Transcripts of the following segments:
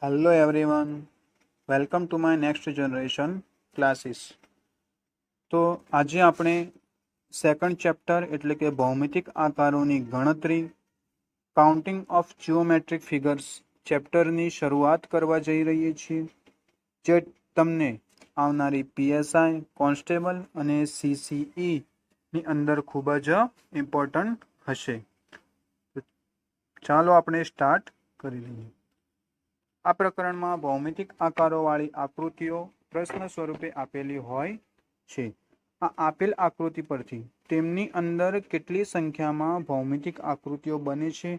Hello everyone, welcome to my next generation classes. તો આજે આપણે સેકન્ડ ચેપ્ટર એટલે કે ભૌમિતિક આકારોની ગણતરી કાઉન્ટિંગ ઓફ જીઓમેટ્રિક ફિગર્સ ચેપ્ટરની શરૂઆત કરવા જઈ રહીએ છીએ, જે તમને આવનારી પીએસઆઈ, કોન્સ્ટેબલ અને સીસીઈ ની અંદર ખૂબ જ ઇમ્પોર્ટન્ટ હશે. ચાલો આપણે સ્ટાર્ટ કરી લઈએ. આ પ્રકરણમાં ભૌમિતિક આકારોવાળી આકૃતિઓ પ્રશ્ન સ્વરૂપે આપેલી હોય છે. આ આપેલ આકૃતિ પરથી તેમની અંદર કેટલી સંખ્યામાં ભૌમિતિક આકૃતિઓ બને છે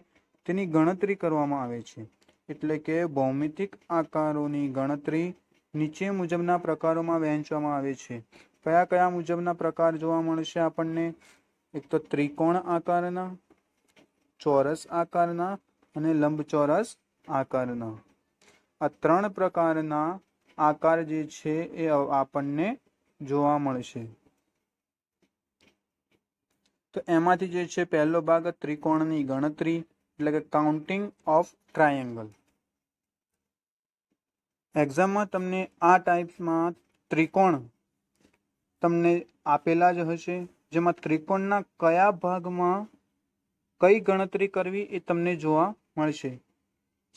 તેની ગણતરી કરવામાં આવે છે. એટલે કે ભૌમિતિક આકારોની ગણતરી નીચે મુજબના પ્રકારોમાં વહેંચવામાં આવે છે. કયા કયા મુજબના પ્રકાર જોવા મળશે આપણને? એક તો ત્રિકોણ આકારના, ચોરસ આકારના અને લંબચોરસ આકારના. આ ત્રણ પ્રકારના આકાર જે છે એ આપણને જોવા મળશે. તો એમાંથી જે છે પહેલો ભાગ ત્રિકોણની ગણતરી એટલે કે કાઉન્ટિંગ ઓફ ટ્રાયેંગલ. એક્ઝામમાં તમને આ ટાઈપમાં ત્રિકોણ તમને આપેલા જ હશે, જેમાં ત્રિકોણના કયા ભાગમાં કઈ ગણતરી કરવી એ તમને જોવા મળશે.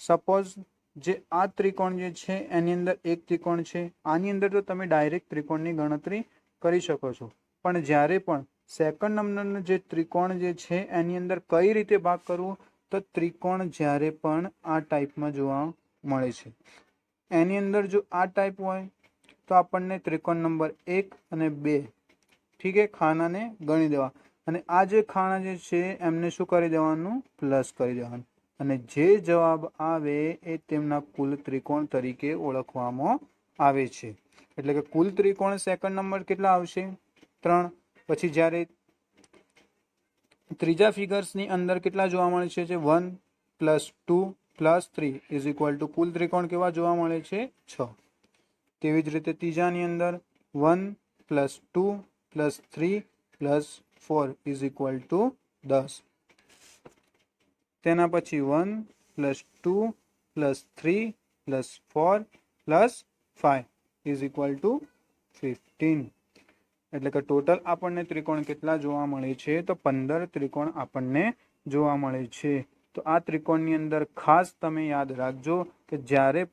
સપોઝ જે આ ત્રિકોણ જે છે એની અંદર એક ત્રિકોણ છે, આની અંદર તો તમે ડાયરેક્ટ ત્રિકોણની ગણતરી કરી શકો છો, પણ જ્યારે પણ સેકન્ડ નંબરનો જે ત્રિકોણ જે છે એની અંદર કઈ રીતે ભાગ કરવું, તો ત્રિકોણ જ્યારે પણ આ ટાઈપમાં જોવા મળે છે એની અંદર જો આ ટાઈપ હોય તો આપણને ત્રિકોણ નંબર 1 અને 2 ઠીક છે ખાનાને ગણી દેવા, અને આ જે ખાના જે છે એમને શું કરી દેવાનું? પ્લસ કરી દેવાનું, અને જે જવાબ આવે એ તેમના કુલ ત્રિકોણ તરીકે ઓળખવામાં આવે છે. એટલે કે કુલ ત્રિકોણ સેકન્ડ નંબર કેટલા આવશે? 3. પછી જ્યારે ત્રીજા ફિગર્સની અંદર કેટલા જોવા મળે છે? 1 + 2 + 3 = કુલ ત્રિકોણ કેવા જોવા મળે છે? 6. તેવી જ રીતે ત્રીજાની અંદર 1 + 2 + 3 + 4 = 10. તેના પછી 1 + 2 + 3 + 4 + 5 = 15. એટલે કે ટોટલ આપણને ત્રિકોણ કેટલા જોવા મળે છે? તો 15 ત્રિકોણ આપણને જોવા મળે છે. તો આ ત્રિકોણની અંદર ખાસ તમે યાદ રાખજો કે જ્યારે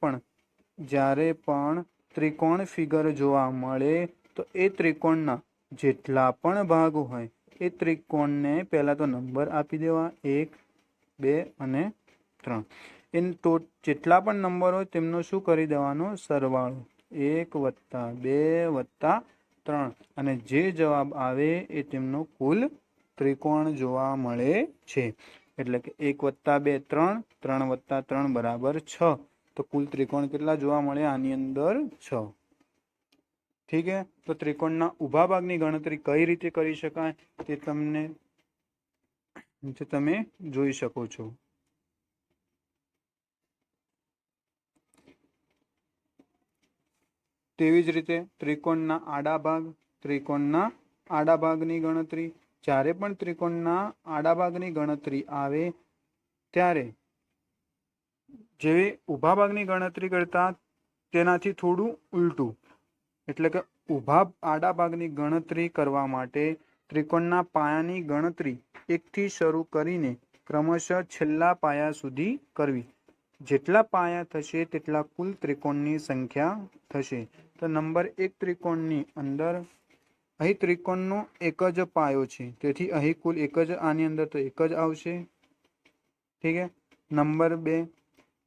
પણ ત્રિકોણ ફિગર જોવા મળે તો એ ત્રિકોણના જેટલા પણ ભાગ હોય એ ત્રિકોણને પહેલા તો નંબર આપી દેવા, 1, 2 અને 3. એ જેટલા પણ નંબર હોય તેમનો શું કરી દેવાનો? સરવાળો. 1 + 2 + 3, અને જે જવાબ આવે એ તેમનો કુલ ત્રિકોણ જોવા મળે છે. એટલે કે 1 + 2 3, 3 + 3 = 6. તો કુલ ત્રિકોણ કેટલા જોવા મળે આની અંદર? 6. ઠીક છે. તો ત્રિકોણના ઊભા ભાગની ગણતરી કઈ રીતે કરી શકાય તે તમે જોઈ શકો છો. તેવી જ રીતે ત્રિકોણના આડા ભાગની ગણતરી. જ્યારે પણ ત્રિકોણના આડા ભાગની ગણતરી આવે ત્યારે જેવી ઊભા ભાગની ગણતરી કરતા તેનાથી થોડું ઉલટું, એટલે કે આડા ભાગની ગણતરી કરવા માટે ત્રિકોણના પાયાની ગણતરી 1 થી શરૂ કરીને ક્રમશઃ છેલ્લા પાયા સુધી કરવી. જેટલા પાયા થશે તેટલા કુલ ત્રિકોણની સંખ્યા થશે. તો નંબર 1 ત્રિકોણની અંદર અહીં ત્રિકોણનો એક જ પાયો છે, તેથી અહીં કુલ એક જ, આની અંદર તો એક જ આવશે. ઠીક છે. નંબર 2,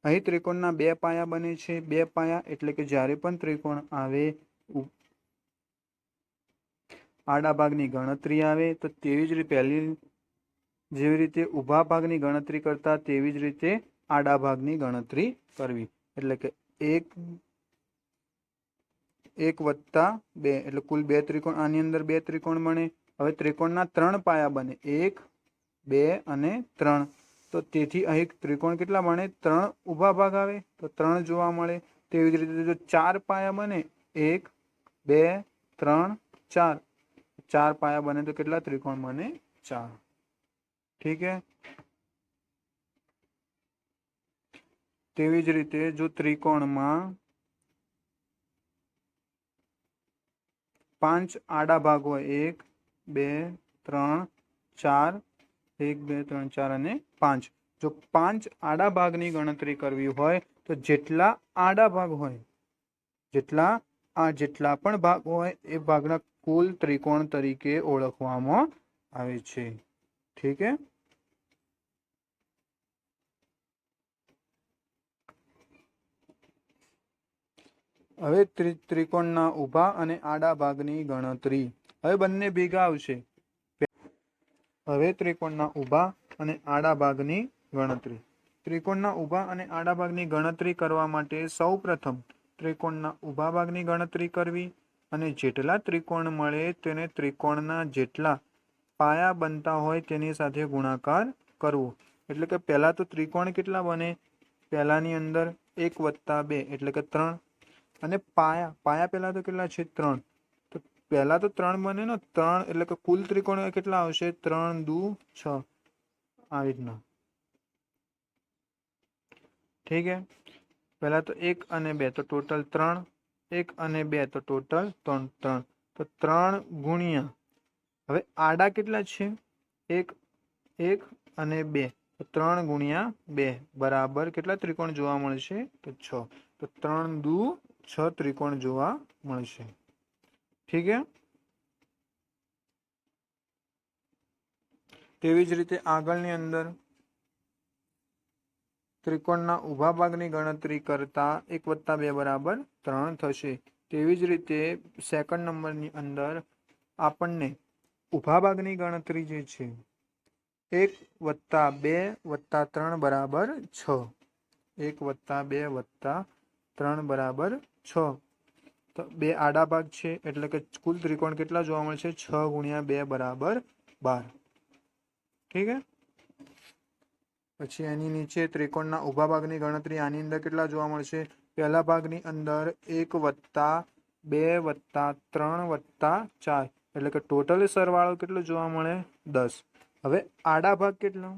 અહીં ત્રિકોણના 2 પાયા બને છે. 2 પાયા એટલે કે જ્યારે પણ ત્રિકોણ આવે આડા ભાગની ગણતરી આવે તો તેવી જ રીતે જેવી રીતે ઊભા ભાગની ગણતરી કરતા તેવી જ રીતે આડા ભાગની ગણતરી કરવી. એટલે કે 1 + 2 એટલે કુલ 2 ત્રિકોણ, આની અંદર 2 ત્રિકોણ બને. હવે ત્રિકોણના 3 પાયા બને, 1, 2 અને 3. તો તેથી અહીં ત્રિકોણ કેટલા બને? 3 ઊભા ભાગ આવે તો 3 જોવા મળે. તેવી જ રીતે જો 4 પાયા બને, 1, 2, 3, 4, 4 પાયા બને તો કેટલા ત્રિકોણ બને? 4. ઠીક છે. તેવી જ રીતે જો ત્રિકોણમાં 5 આડા ભાગ હોય 1 2 3 4 1 2 3 4 અને 5, જો 5 આડા ભાગની ગણતરી કરવી હોય તો જેટલા આડા ભાગ હોય જેટલા પણ ભાગ હોય એ ભાગના કુલ ત્રિકોણ તરીકે ઓળખવામાં આવે છે. ઠીક હે. હવે ત્રિકોણના ઊભા અને આડા ભાગની ગણતરી. હવે બંને ભેગા આવશે. હવે ત્રિકોણના ઊભા અને આડા ભાગની ગણતરી. ત્રિકોણના ઊભા અને આડા ભાગની ગણતરી કરવા માટે સૌ પ્રથમ ત્રિકોણના ઊભા ભાગની ગણતરી કરવી અને જેટલા ત્રિકોણ મળે તેને ત્રિકોણના જેટલા પાયા બનતા હોય તેની સાથે ગુણાકાર કરવો. એટલે કે પહેલા તો ત્રિકોણ કેટલા બને? પહેલાની અંદર 1 + 2 એટલે કે 3, અને પાયા પહેલા તો કેટલા છે? 3. તો પહેલા તો 3 બને ને, 3 એટલે કે કુલ ત્રિકોણ કેટલા આવશે? 3 દુ 6, આવી રીતના. ઠીક હે. પહેલા તો 1 અને 2 તો ટોટલ 3, 1 અને 2 તો ટોટલ 3. તો 3 ગુણ્યા, હવે આડા કેટલા છે? 1 અને 2, તો 3 ગુણ્યા 2 બરાબર કેટલા ત્રિકોણ જોવા મળશે? તો 6. તો 3 દુ 6 ત્રિકોણ જોવા મળશે. ઠીક હે. તેવી જ રીતે આગળની અંદર ત્રિકોણના ઊભા ભાગની ગણતરી કરતા 1 + 2 બરાબર 3 થશે. તેવી જ રીતે સેકન્ડ નંબરની અંદર આપણને ઊભા ભાગની ગણતરી જે છે 1 + 2 + 3 બરાબર 6. 1 + 2 + 3 બરાબર 6. તો 2 આડા ભાગ છે એટલે કે કુલ ત્રિકોણ કેટલા જોવા મળશે? 6 ગુણ્યા 2 બરાબર 12. ઠીક હે. પછી એની નીચે ત્રિકોણના ઊભા ભાગની ગણતરી આની અંદર કેટલા જોવા મળશે? પહેલા ભાગની અંદર 1 + 2 + 3 + 4 એટલે કે ટોટલ સરવાળો કેટલો જોવા મળે? 10. હવે આડા ભાગ કેટલા?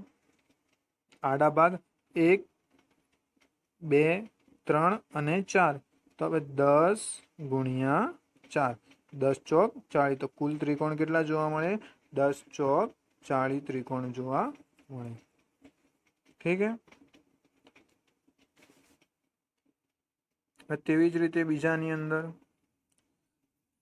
આડા ભાગ 1 2 3 અને 4. તો હવે 10 ગુણ્યા 4, 10 ચોક 40. તો કુલ ત્રિકોણ કેટલા જોવા મળે? 10 ચોક 40 ત્રિકોણ જોવા મળે. ઠીક હે. તેવી જ રીતે બીજાની અંદર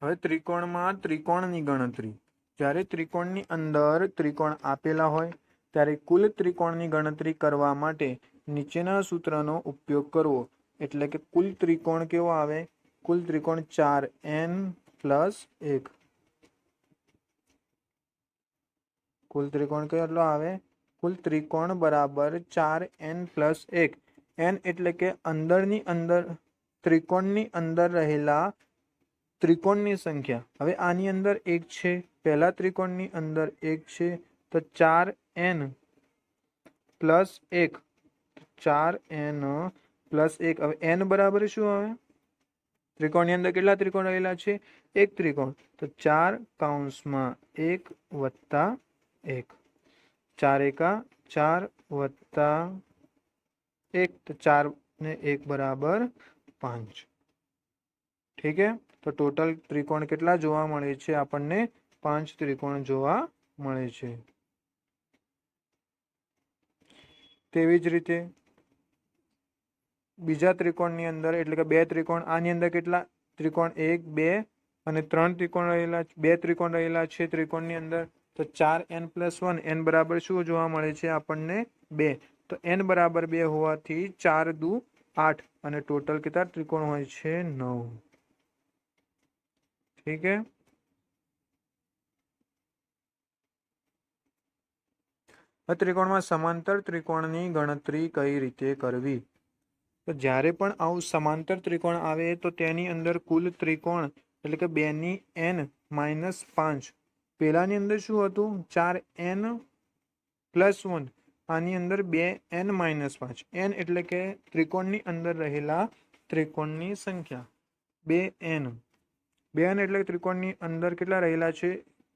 હવે ત્રિકોણમાં ત્રિકોણની ગણતરી. જ્યારે ત્રિકોણની અંદર ત્રિકોણ આપેલા હોય ત્યારે કુલ ત્રિકોણની ગણતરી કરવા માટે નીચેના સૂત્રનો ઉપયોગ કરવો. એટલે કે કુલ ત્રિકોણ કેવો આવે? કુલ ત્રિકોણ 4n + 1. કુલ ત્રિકોણ કેટલો આવે? કુલ ત્રિકોણ બરાબર 4n + 1. n એટલે કે ત્રિકોણની અંદર રહેલા ત્રિકોણની સંખ્યા. હવે આની અંદર 1 છે, પહેલા ત્રિકોણની અંદર 1 છે, તો 4n + 1. 4n + 1. હવે n બરાબર શું આવે? ત્રિકોણની અંદર કેટલા ત્રિકોણ રહેલા છે? 1 ત્રિકોણ. તો 4 કૌંસમાં 1 + 1. 4 એકા 4 + 1, તો 4 ને 1 બરાબર 5. ઠીક હે. તો ટોટલ ત્રિકોણ કેટલા જોવા મળે છે? આપણને 5 ત્રિકોણ જોવા મળે છે. તેવી જ રીતે બીજા ત્રિકોણની અંદર એટલે કે 2 ત્રિકોણ. આની અંદર કેટલા ત્રિકોણ? 1 2 અને 3 ત્રિકોણ રહેલા, 2 ત્રિકોણ રહેલા છે ત્રિકોણની અંદર. તો 4n + 1, n બરાબર શું જોવા મળે છે આપણને? 2. તો n બરાબર 2 હોવાથી 4 દુ 8 અને ટોટલ કેટલા ત્રિકોણ હોય છે? 9. ઠીક હે. ત્રિકોણમાં સમાંતર ત્રિકોણની ગણતરી કઈ રીતે કરવી? તો જ્યારે પણ આવું સમાંતર ત્રિકોણ આવે તો તેની અંદર કુલ ત્રિકોણ એટલે કે 2ની n - 5. પહેલાની અંદર શું હતું? 4n + 1. આની અંદર 2n - 5. n એટલે કે ત્રિકોણની અંદર રહેલા ત્રિકોણની સંખ્યા. 2n. 2n એટલે ત્રિકોણની અંદર કેટલા રહેલા છે?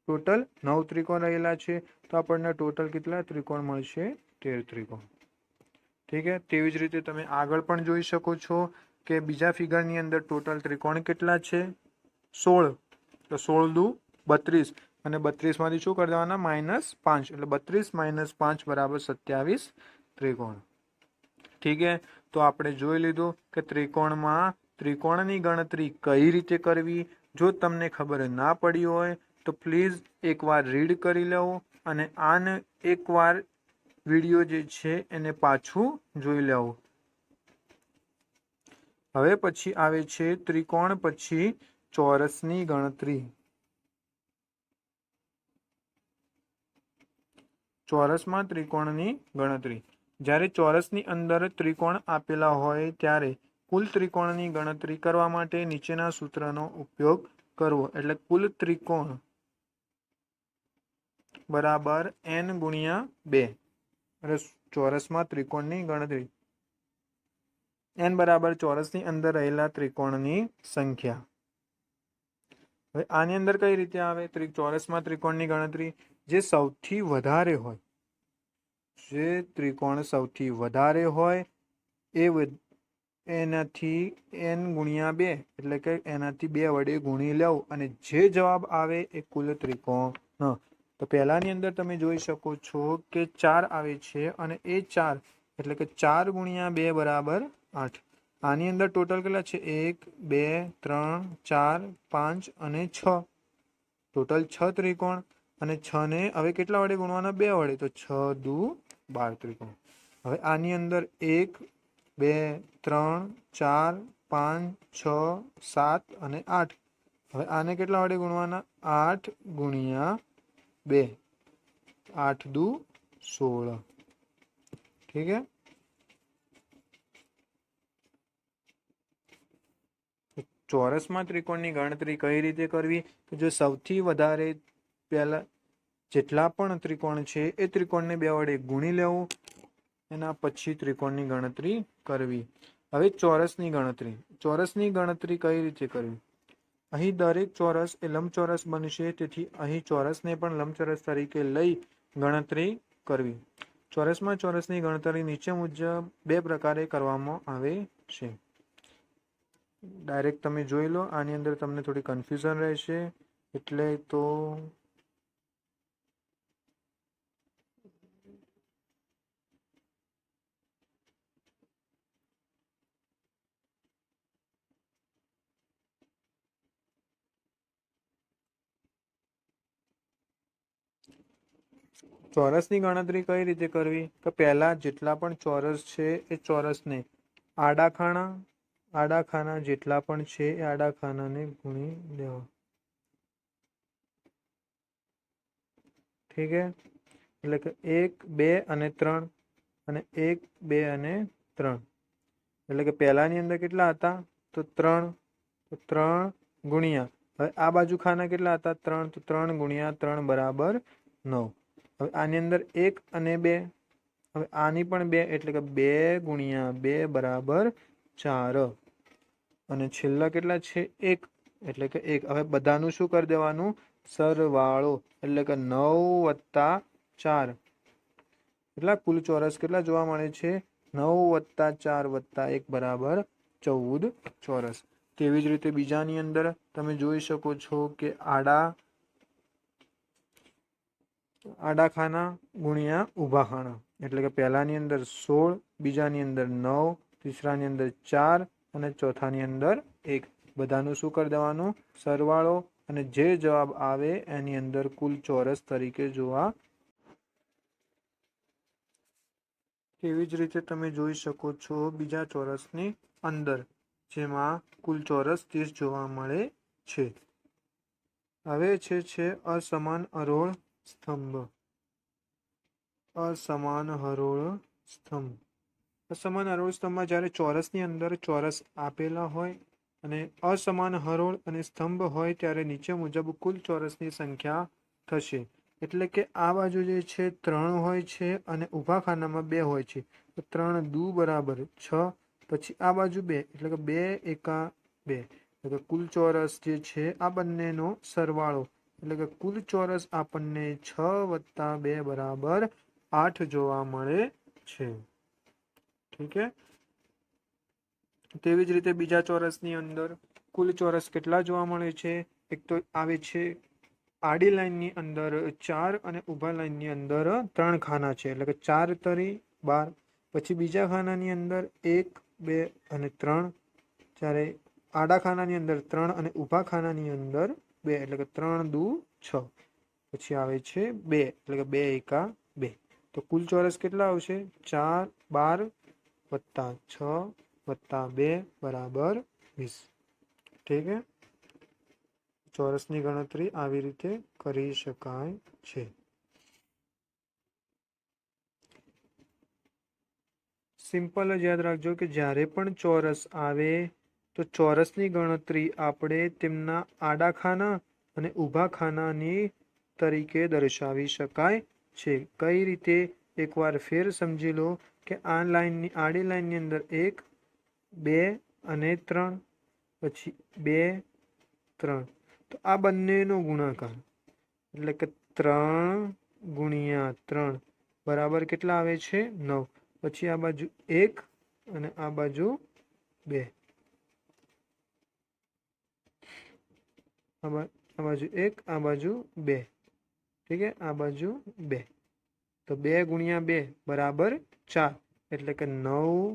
ટોટલ 9 ત્રિકોણ રહેલા છે. તો આપણને ટોટલ કેટલા ત્રિકોણ મળશે? 13 ત્રિકોણ. ઠીક છે, તેવી જ રીતે તમે આગળ પણ જોઈ શકો છો કે બીજા ફિગરની અંદર ટોટલ ત્રિકોણ કેટલા છે? 16. તો 16 દુ 32 અને 32 માંથી શું કરી દેવાના? -5 એટલે 32 - 5 બરાબર 27 ત્રિકોણ. ઠીક છે, તો આપણે જોઈ લીધું કે ત્રિકોણમાં ત્રિકોણની ગણતરી કઈ રીતે કરવી. જો તમને ખબર ના પડી હોય તો પ્લીઝ એકવાર રીડ કરી લો અને આને એકવાર વિડીયો જે છે એને પાછું જોઈ લેવું. હવે પછી આવે છે ત્રિકોણ પછી ચોરસની ગણતરી. ચોરસમાં ત્રિકોણની ગણતરી. જ્યારે ચોરસની અંદર ત્રિકોણ આપેલા હોય ત્યારે કુલ ત્રિકોણની ગણતરી કરવા માટે નીચેના સૂત્રનો ઉપયોગ કરવો. એટલે કુલ ત્રિકોણ બરાબર n ગુણ્યા 2. એટલે ચોરસમાં ત્રિકોણની ગણતરી. n બરાબર ચોરસની અંદર રહેલા ત્રિકોણની સંખ્યા. હવે આની અંદર કઈ રીતે આવે? ચોરસમાં ત્રિકોણની ગણતરી જે સૌથી વધારે હોય, જે ત્રિકોણ સૌથી વધારે હોય એનાથી n ગુણ્યા 2 એટલે કે એનાથી 2 વડે ગુણી લેવું અને જે જવાબ આવે એ કુલ ત્રિકોણ. તો પહેલાની અંદર તમે જોઈ શકો છો કે 4 આવે છે અને એ 4 એટલે કે 4 ગુણ્યા 2 બરાબર 8. આની અંદર ટોટલ કેટલા છે? 1 2 3 4 5 અને 6. ટોટલ 6 ત્રિકોણ અને 6 ને હવે કેટલા વડે ગુણવાના? 2 વડે. તો 6 દુ 12 ત્રિકોણ. હવે આની અંદર 1 2 3 4 5 6 7 અને 8. હવે આને કેટલા વડે ગુણવાના? 8 ગુણ્યા 2. 8 દુ 16. ઠીક છે. ચોરસમાં ત્રિકોણની ગણતરી કઈ રીતે કરવી? તો જો સૌથી વધારે પહેલા જેટલા પણ ત્રિકોણ છે એ ત્રિકોણને 2 વડે ગુણી લેવું, એના પછી ત્રિકોણની ગણતરી કરવી. હવે ચોરસની ગણતરી. ચોરસની ગણતરી કઈ રીતે કરવી? અહીં દરેક ચોરસ એ લંબચોરસ બનશે, તેથી અહીં ચોરસને પણ લંબચોરસ તરીકે લઈ ગણતરી કરવી. ચોરસમાં ચોરસની ગણતરી નીચે મુજબ 2 પ્રકારે કરવામાં આવે છે. ડાયરેક્ટ તમે જોઈ લો. આની અંદર તમને થોડી કન્ફ્યુઝન રહેશે એટલે તો ચોરસની ગણતરી કઈ રીતે કરવી? તો પહેલા જેટલા પણ ચોરસ છે એ ચોરસને આડા ખાના જેટલા પણ છે એ આડા ખાનાને ગુણી લેવા. ઠીક છે. એટલે કે 1 2 અને 3 અને 1 2 અને 3. એટલે કે પહેલાની અંદર કેટલા હતા? તો 3. તો 3 ગુણ્યા, હવે આ બાજુ ખાના કેટલા હતા? 3. તો 3 ગુણ્યા 3 બરાબર 9. હવે આની અંદર 1 અને 2. હવે આની પણ 2 એટલે કે 2 ગુણ્યા 2 બરાબર 4. અને છેલ્લા કેટલા છે? 1 એટલે કે 1. હવે બધાનું શું કરી દેવાનું? સરવાળો. એટલે કે 9 + 4. એટલા કુલ ચોરસ કેટલા જોવા મળે છે? 9 + 4 + 1 બરાબર 14 ચોરસ. તેવી જ રીતે બીજાની અંદર તમે જોઈ શકો છો કે આડા ખાના ગુણ્યા ઊભા ખાના. એટલે કે પહેલાની અંદર 16, બીજાની અંદર 9, ત્રીસરાની અંદર 4 અને ચોથાની અંદર 1. બધાનું શું કરી દેવાનું? સરવાળો. અને જે જવાબ આવે એની અંદર કુલ ચોરસ તરીકે જોવા. તેવી જ રીતે તમે જોઈ શકો છો બીજા ચોરસની અંદર, જેમાં કુલ ચોરસ 30 જોવા મળે છે. હવે છે અસમાન અરોળ સ્તંભ. અસમાન હરોળ સ્તંભ. અસમાન હરોળ સ્તંભમાં જ્યારે ચોરસની અંદર ચોરસ આપેલા હોય અને અસમાન હરોળ અને સ્તંભ હોય ત્યારે નીચે મુજબ કુલ ચોરસની સંખ્યા થશે. એટલે કે આ બાજુ જે છે 3 હોય છે અને ઊભા ખાનામાં 2 હોય છે. તો 3 દુ બરાબર 6. પછી આ બાજુ 2 એટલે કે 2 એકા 2. એટલે કે કુલ ચોરસ જે છે આ બંનેનો સરવાળો. એટલે કે કુલ ચોરસ આપણને 6 + 2 બરાબર 8 જોવા મળે છે. ઠીક છે. તેવી જ રીતે બીજા ચોરસની અંદર કુલ ચોરસ કેટલા જોવા મળે છે? એક તો આવે છે આડી લાઈનની અંદર 4 અને ઊભા લાઈનની અંદર 3 ખાના છે, એટલે કે 4 તરી 12. પછી બીજા ખાનાની અંદર 1, 2 અને 3, જ્યારે આડા ખાનાની અંદર 3 અને ઊભા ખાનાની અંદર 2, એટલે કે 3 દુ 6. પછી આવે છે 2, એટલે કે 2 એકા 2. તો કુલ ચોરસ કેટલા આવશે? 4, 12 વત્તા 6 વત્તા 2 બરાબર 20. ઠીક છે. ચોરસની ગણતરી આવી રીતે કરી શકાય છે. સિમ્પલ જ યાદ રાખજો કે જ્યારે પણ ચોરસ આવે તો ચોરસની ગણતરી આપણે તેમના આડા ખાના અને ઊભા ખાનાની તરીકે દર્શાવી શકાય છે. કઈ રીતે? એકવાર ફેર સમજી લો કે આ લાઈનની આડી લાઈનની અંદર 1, 2 અને 3, પછી 2, 3. તો આ બંનેનો ગુણાકાર એટલે કે 3 ગુણ્યા 3 બરાબર કેટલા આવે છે? 9. પછી આ બાજુ 1 અને આ બાજુ 2, આ બાજુ 1, આ બાજુ 2. ઠીક છે, આ બાજુ 2. તો 2 ગુણ્યા 2 બરાબર 4, એટલે કે 9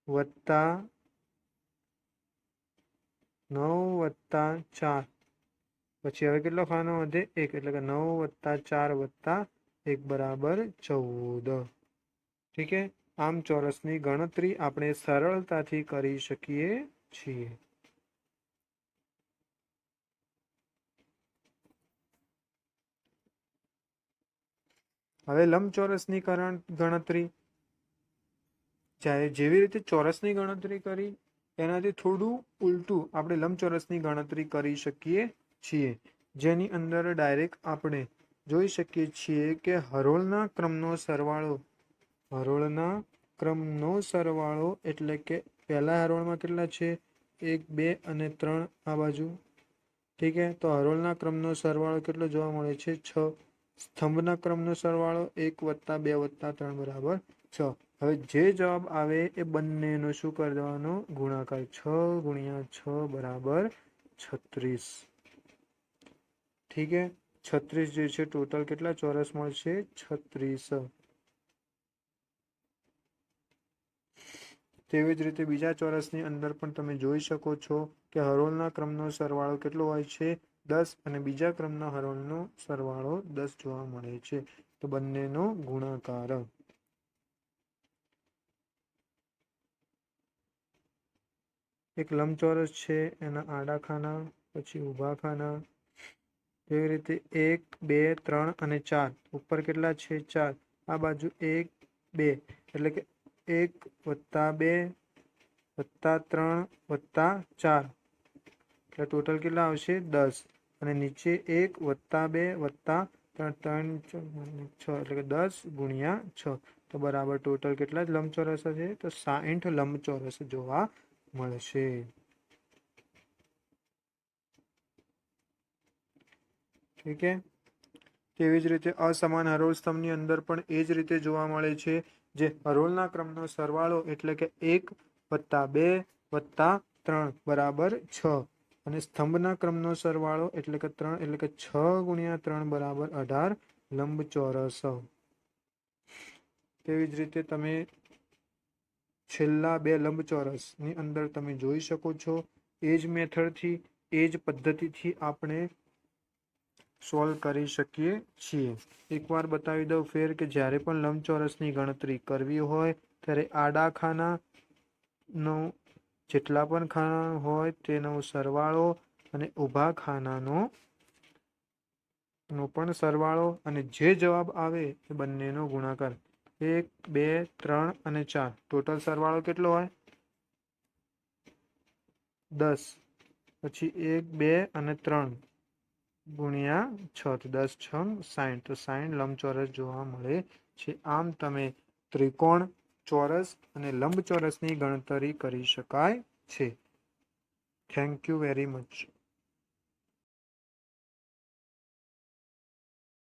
વત્તા 4. પછી હવે કેટલો ખાનો વધે? 1, એટલે કે 9 વત્તા 4 વત્તા 1 બરાબર 14. ઠીક છે. આમ ચોરસની ગણતરી આપણે સરળતાથી કરી શકીએ છીએ. હવે લંબચોરસની ગણતરી, જેવી રીતે ચોરસની ગણતરી કરી એનાથી થોડું ઉલટું આપણે લંબચોરસની ગણતરી કરી શકીએ છીએ, જેની અંદર ડાયરેક્ટ આપણે જોઈ શકીએ છીએ કે હરોળના ક્રમનો સરવાળો એટલે કે પહેલા હરોળમાં કેટલા છે? 1, 2 અને 3 આ બાજુ. ઠીક છે. તો હરોળના ક્રમનો સરવાળો કેટલો જોવા મળે છે? 6. સ્તંભના ક્રમનો સરવાળો 1 વત્તા 2 વત્તા 3 બરાબર 6. હવે જે જવાબ આવે એ બંનેનો શું કરી દેવાનો? ગુણાકાર. 6 ગુણ્યા 6 બરાબર 36. ઠીક છે. 36 જે છે ટોટલ કેટલા ચોરસ મળશે? 36. તેવી જ રીતે બીજા ચોરસની અંદર પણ તમે જોઈ શકો છો કે હરોળના ક્રમનો સરવાળો કેટલો હોય છે? 10 અને બીજા ક્રમના હરોળનો સરવાળો 10 જોવા મળે છે. તો બંનેનો ગુણાકાર. એક લંબચોરસ છે, એના આડા ખાના પછી ઊભા ખાના. તેવી રીતે 1, 2, 3 અને 4. ઉપર કેટલા છે? 4. આ બાજુ 1, 2, એટલે કે 1 વત્તા 2 વત્તા 3 વત્તા 4, એટલે ટોટલ કેટલા આવશે? 10. અને નીચે 1 વત્તા 2 વત્તા 3, 6, એટલે કે 10 ગુણ્યા 6. તો બરાબર ટોટલ કેટલા લંબચોરસ છે? તો 60 લંબચોરસ જોવા મળશે. ઠીક છે. તેવી જ રીતે અસમાન હરોળ સ્તંભની અંદર પણ એ જ રીતે જોવા મળે છે, જે હરોળના ક્રમનો સરવાળો એટલે કે 1 વત્તા 2 વત્તા 3 બરાબર 6. અને સ્તંભના ક્રમનો સરવાળો એટલે કે 3, એટલે કે 6 ગુણ્યા 3 બરાબર 18 લંબચોરસ. તેવી જ રીતે તમે છેલ્લા 2 લંબચોરસની અંદર તમે જોઈ શકો છો. એ જ મેથડથી, એ જ પદ્ધતિથી આપણે સોલ્વ કરી શકીએ છીએ. એકવાર બતાવી દઉં ફેર કે જ્યારે પણ લંબચોરસની ગણતરી કરવી હોય ત્યારે આડા ખાનાનો જેટલા પણ ખાના હોય તેનો સરવાળો અને ઊભા ખાનાનો પણ સરવાળો, અને જે જવાબ આવે એ બંનેનો ગુણાકાર. 1, 2, 3 અને 4. ટોટલ સરવાળો કેટલો હોય? 10. પછી 1, 2 અને 3 ગુણ્યા 6, તો 10 6 60. તો 60 લંબચોરસ જોવા મળે છે. આમ તમે ત્રિકોણ, ચોરસ અને લંબચોરસની ગણતરી કરી શકાય છે. Thank you very much.